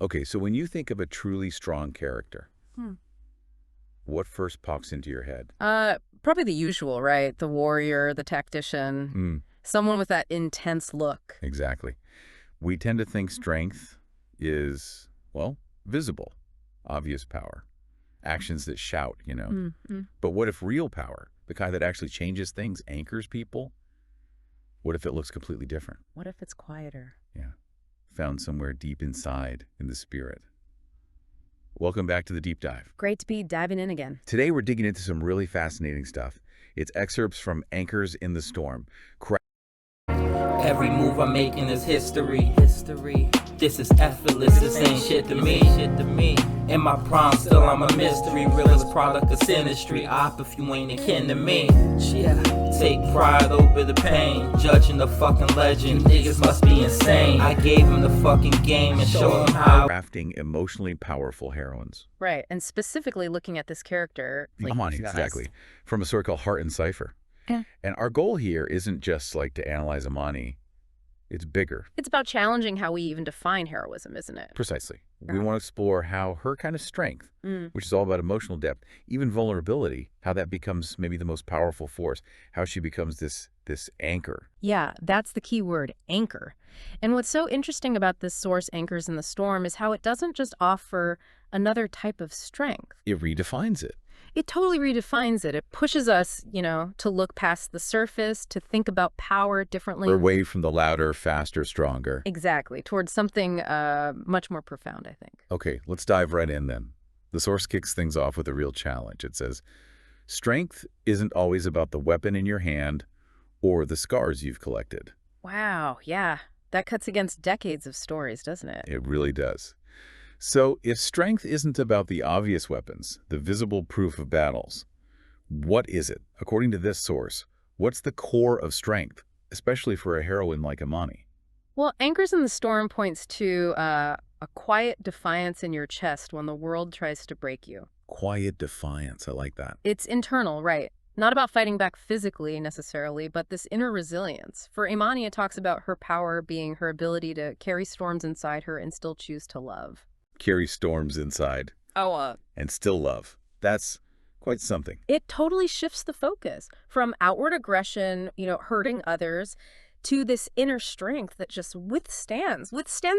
Okay, so when you think of a truly strong character, Hmm. what first pops into your head? Probably the usual, right? The warrior, the tactician, Mm, someone with that intense look. exactly. We tend to think strength is, well, visible, obvious power, actions that shout. Mm, mm. But what if real power, the kind that actually changes things, anchors people, what if it looks completely different? What if it's quieter? Yeah, found somewhere deep inside in the spirit. Welcome back to the Deep Dive. Great to be diving in again. Today we're digging into some really fascinating stuff. It's excerpts from Anchors in the Storm. Every move I'm making is history. This is effortless, this ain't shit to me. In my prime, still I'm a mystery. Realest product of synastry. Op if you ain't akin to me. Take pride over the pain. Judging the fucking legend. Niggas must be insane. I gave him the fucking game and showed him how. Crafting emotionally powerful heroines. Right, and specifically looking at this character. Imani, exactly. From a story called Heart Cipher. Yeah. And our goal here isn't just like to analyze Imani. It's bigger. It's about challenging how we even define heroism, isn't it? Precisely. We Yeah. want to explore how her kind of strength, which is all about emotional depth, even vulnerability, how that becomes maybe the most powerful force, how she becomes this anchor. Yeah, that's the key word, anchor. And what's so interesting about this source, Anchors in the Storm, is how it doesn't just offer another type of strength. It redefines it. It totally redefines it. It pushes us, to look past the surface, to think about power differently. Or away from the louder, faster, stronger. Exactly, towards something much more profound, I think. Okay, let's dive right in then. The source kicks things off with a real challenge. It says, strength isn't always about the weapon in your hand or the scars you've collected. Wow, yeah. That cuts against decades of stories, doesn't it? It really does. So if strength isn't about the obvious weapons, the visible proof of battles, what is it? According to this source, what's the core of strength, especially for a heroine like Imani? Well, Anchors in the Storm points to a quiet defiance in your chest when the world tries to break you. Quiet defiance. I like that. It's internal, right? Not about fighting back physically necessarily, but this inner resilience. For Imani, it talks about her power being her ability to carry storms inside her and still choose to love. Carry storms inside. And still love. That's quite something. It totally shifts the focus from outward aggression, hurting others, to this inner strength that just withstands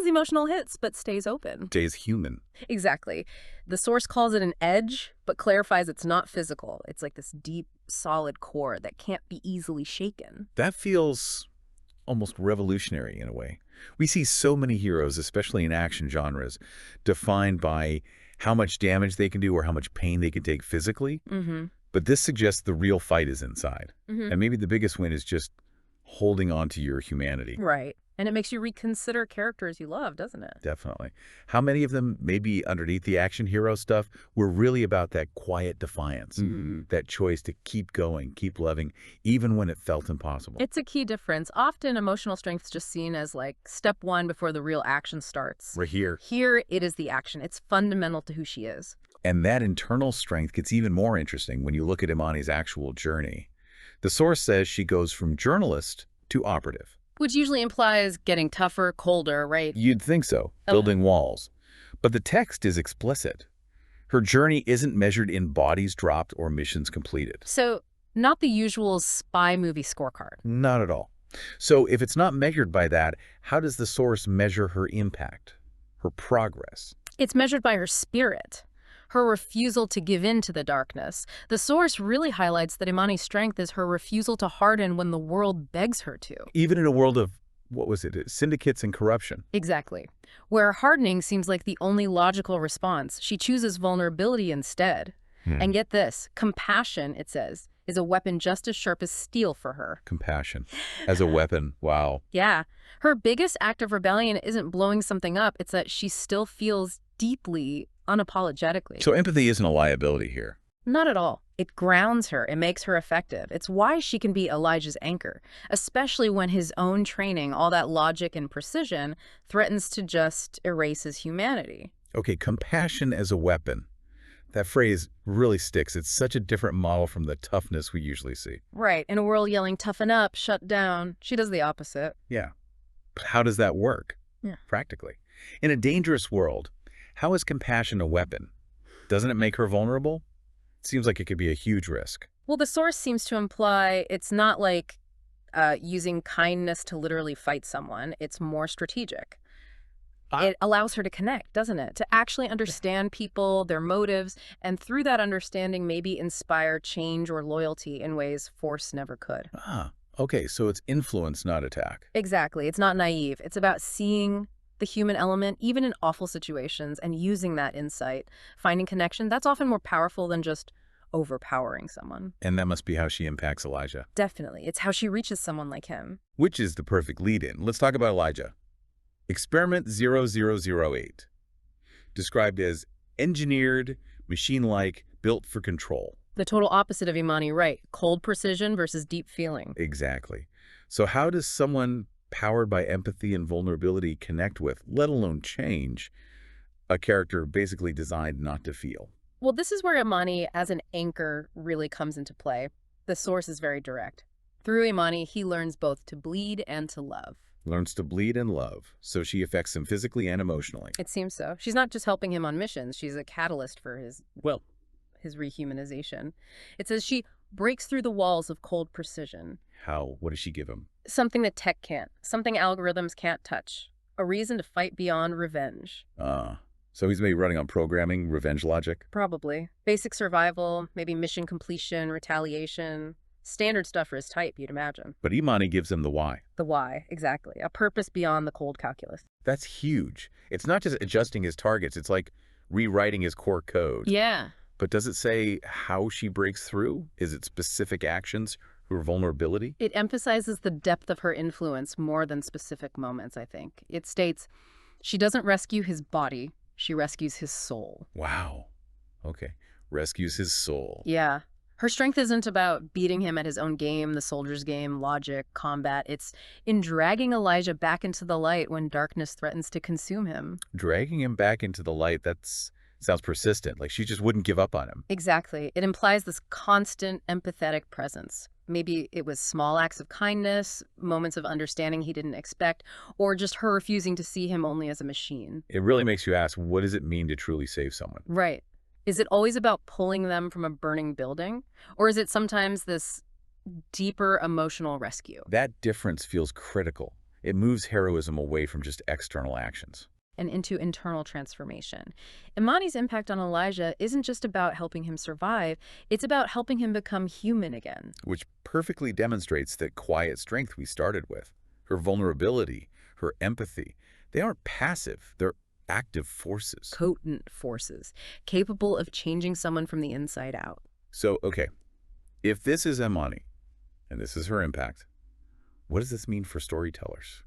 emotional hits, but stays open. Stays human. Exactly. The source calls it an edge, but clarifies it's not physical. It's like this deep, solid core that can't be easily shaken. That feels almost revolutionary in a way. We see so many heroes, especially in action genres, defined by how much damage they can do or how much pain they can take physically. But this suggests the real fight is inside. And maybe the biggest win is just holding on to your humanity. Right. And it makes you reconsider characters you love, doesn't it? Definitely. How many of them, maybe underneath the action hero stuff, were really about that quiet defiance, that choice to keep going, keep loving, even when it felt impossible? It's a key difference. Often emotional strength is just seen as like step one before the real action starts. We're here. Here, it is the action. It's fundamental to who she is. And that internal strength gets even more interesting when you look at Imani's actual journey. The source says she goes from journalist to operative. Which usually implies getting tougher, colder, right? You'd think so, building walls. But the text is explicit. Her journey isn't measured in bodies dropped or missions completed. So, not the usual spy movie scorecard. Not at all. So if it's not measured by that, how does the source measure her impact, her progress? It's measured by her spirit, her refusal to give in to the darkness. The source really highlights that Imani's strength is her refusal to harden when the world begs her to. Even in a world of, syndicates and corruption. Exactly. Where hardening seems like the only logical response, she chooses vulnerability instead. And get this, compassion, it says, is a weapon just as sharp as steel for her. Compassion as a weapon. Wow. Yeah. Her biggest act of rebellion isn't blowing something up. It's that she still feels deeply, unapologetically. So empathy isn't a liability here. Not at all. It grounds her. It makes her effective. It's why she can be Elijah's anchor, especially when his own training, all that logic and precision, threatens to just erase his humanity. Okay, compassion as a weapon. That phrase really sticks. It's such a different model from the toughness we usually see. Right. In a world yelling, toughen up, shut down, she does the opposite. Yeah. But how does that work? Yeah. Practically? In a dangerous world, how is compassion a weapon? Doesn't it make her vulnerable? It seems like it could be a huge risk. Well, the source seems to imply it's not like using kindness to literally fight someone. It's more strategic. It allows her to connect, doesn't it? To actually understand people, their motives, and through that understanding maybe inspire change or loyalty in ways force never could. Ah, okay, so it's influence, not attack. Exactly. It's not naive. It's about seeing the human element, even in awful situations, and using that insight, finding connection. That's often more powerful than just overpowering someone. And that must be how she impacts Elijah. Definitely. It's how she reaches someone like him. Which is the perfect lead-in. Let's talk about Elijah. Experiment 0008, described as engineered, machine-like, built for control. The total opposite of Imani, right? Cold precision versus deep feeling. Exactly. So how does someone powered by empathy and vulnerability connect with, let alone change, a character basically designed not to feel? Well, this is where Imani as an anchor really comes into play. The source is very direct. Through Imani, he learns both to bleed and to love. Learns to bleed and love, so she affects him physically and emotionally. It seems so. She's not just helping him on missions. She's a catalyst for his rehumanization. It says she breaks through the walls of cold precision. How? What does she give him? Something that tech can't. Something algorithms can't touch. A reason to fight beyond revenge. So he's maybe running on programming, revenge logic? Probably. Basic survival, maybe mission completion, retaliation. Standard stuff for his type, you'd imagine. But Imani gives him the why. The why, exactly. A purpose beyond the cold calculus. That's huge. It's not just adjusting his targets. It's like rewriting his core code. Yeah. But does it say how she breaks through? Is it specific actions, her vulnerability? It emphasizes the depth of her influence more than specific moments, I think. It states, she doesn't rescue his body, she rescues his soul. Wow. Okay. Rescues his soul. Yeah. Her strength isn't about beating him at his own game, the soldier's game, logic, combat. It's in dragging Elijah back into the light when darkness threatens to consume him. Dragging him back into the light, sounds persistent. Like she just wouldn't give up on him. Exactly. It implies this constant empathetic presence. Maybe it was small acts of kindness, moments of understanding he didn't expect, or just her refusing to see him only as a machine. It really makes you ask, what does it mean to truly save someone? Right. Is it always about pulling them from a burning building? Or is it sometimes this deeper emotional rescue? That difference feels critical. It moves heroism away from just external actions. And into internal transformation. Imani's impact on Elijah isn't just about helping him survive, it's about helping him become human again. Which perfectly demonstrates that quiet strength we started with. Her vulnerability, her empathy. They aren't passive, they're active forces. Potent forces, capable of changing someone from the inside out. So, okay, if this is Imani, and this is her impact, what does this mean for storytellers?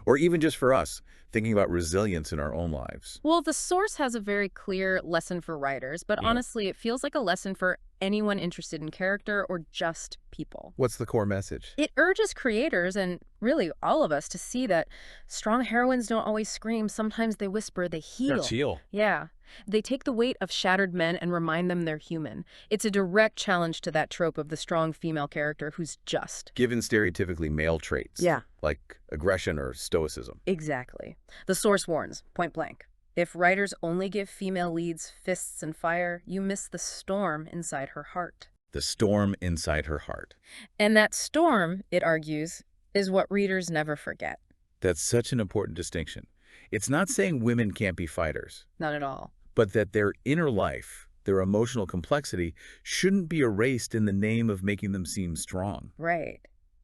Or even just for us, thinking about resilience in our own lives? Well, the source has a very clear lesson for writers, but honestly, it feels like a lesson for anyone interested in character or just people. What's the core message? It urges creators, and really all of us, to see that strong heroines don't always scream. Sometimes they whisper, they heal. Yeah. They take the weight of shattered men and remind them they're human. It's a direct challenge to that trope of the strong female character who's just. Given stereotypically male traits. Yeah. Like aggression or stoicism. Exactly. The source warns, point blank. If writers only give female leads fists and fire, you miss the storm inside her heart. The storm inside her heart. And that storm, it argues, is what readers never forget. That's such an important distinction. It's not saying women can't be fighters. Not at all. But that their inner life, their emotional complexity, shouldn't be erased in the name of making them seem strong. Right.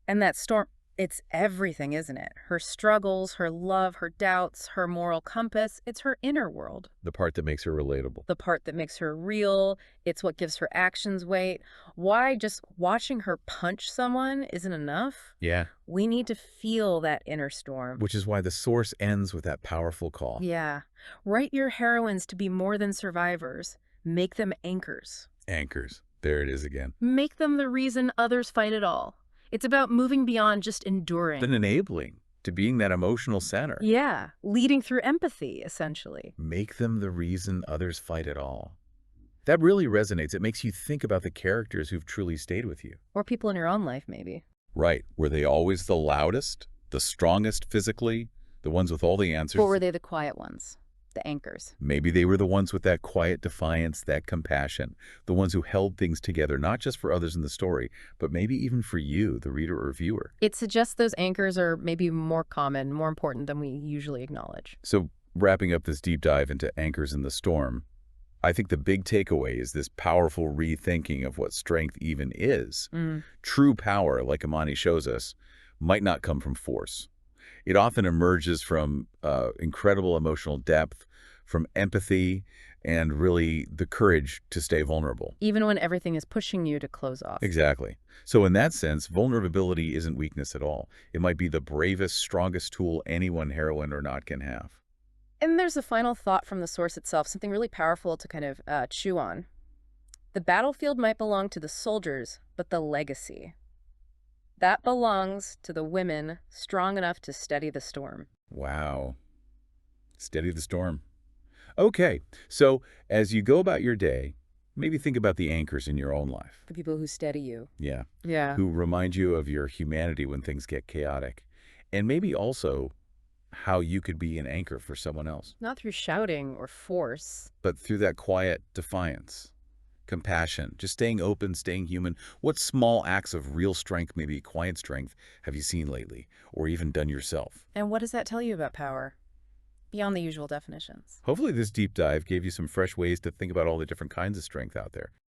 And that storm, it's everything, isn't it? Her struggles, her love, her doubts, her moral compass. It's her inner world. The part that makes her relatable. The part that makes her real. It's what gives her actions weight. Why just watching her punch someone isn't enough? Yeah. We need to feel that inner storm. Which is why the source ends with that powerful call. Yeah. Write your heroines to be more than survivors. Make them anchors. Anchors. There it is again. Make them the reason others fight at all. It's about moving beyond just enduring. Then enabling, to being that emotional center. Yeah, leading through empathy, essentially. Make them the reason others fight at all. That really resonates. It makes you think about the characters who've truly stayed with you. Or people in your own life, maybe. Right. Were they always the loudest, the strongest physically, The ones with all the answers. Or were they the quiet ones, the anchors? Maybe they were the ones with that quiet defiance, that compassion, the ones who held things together, not just for others in the story, but maybe even for you, the reader or viewer. It suggests those anchors are maybe more common, more important than we usually acknowledge. So, wrapping up this deep dive into anchors in the storm, I think the big takeaway is this powerful rethinking of what strength even is. True power, like Imani shows us, might not come from force. It often emerges from incredible emotional depth, from empathy, and really the courage to stay vulnerable. Even when everything is pushing you to close off. Exactly. So in that sense, vulnerability isn't weakness at all. It might be the bravest, strongest tool anyone, heroine or not, can have. And there's a final thought from the source itself, something really powerful to kind of chew on. The battlefield might belong to the soldiers, but the legacy, that belongs to the women strong enough to steady the storm. Wow. Steady the storm. Okay, so as you go about your day, maybe think about the anchors in your own life. The people who steady you. Yeah. Yeah. Who remind you of your humanity when things get chaotic. And maybe also how you could be an anchor for someone else. Not through shouting or force. But through that quiet defiance, compassion, just staying open, staying human. What small acts of real strength, maybe quiet strength, have you seen lately or even done yourself? And what does that tell you about power? Beyond the usual definitions. Hopefully this deep dive gave you some fresh ways to think about all the different kinds of strength out there.